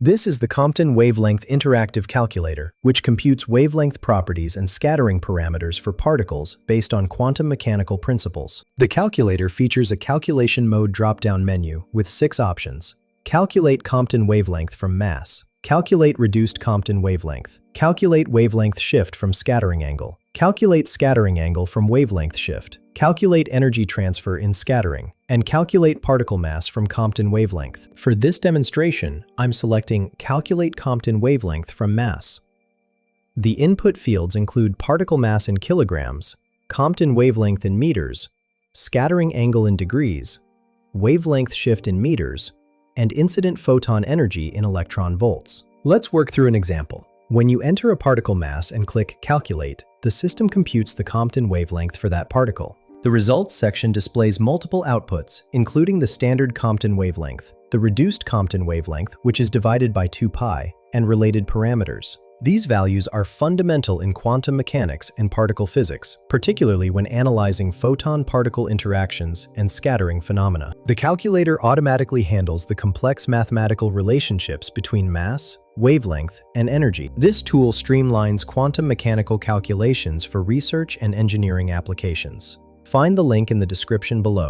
This is the Compton Wavelength Interactive Calculator, which computes wavelength properties and scattering parameters for particles based on quantum mechanical principles. The calculator features a calculation mode drop-down menu with 6 options. Calculate Compton wavelength from mass. Calculate reduced Compton wavelength. Calculate wavelength shift from scattering angle. Calculate scattering angle from wavelength shift. Calculate energy transfer in scattering. And calculate particle mass from Compton wavelength. For this demonstration, I'm selecting Calculate Compton wavelength from mass. The input fields include particle mass in kilograms, Compton wavelength in meters, scattering angle in degrees, wavelength shift in meters, and incident photon energy in electron volts. Let's work through an example. When you enter a particle mass and click Calculate, the system computes the Compton wavelength for that particle. The results section displays multiple outputs, including the standard Compton wavelength, the reduced Compton wavelength, which is divided by 2 pi, and related parameters. These values are fundamental in quantum mechanics and particle physics, particularly when analyzing photon-particle interactions and scattering phenomena. The calculator automatically handles the complex mathematical relationships between mass, wavelength, and energy. This tool streamlines quantum mechanical calculations for research and engineering applications. Find the link in the description below.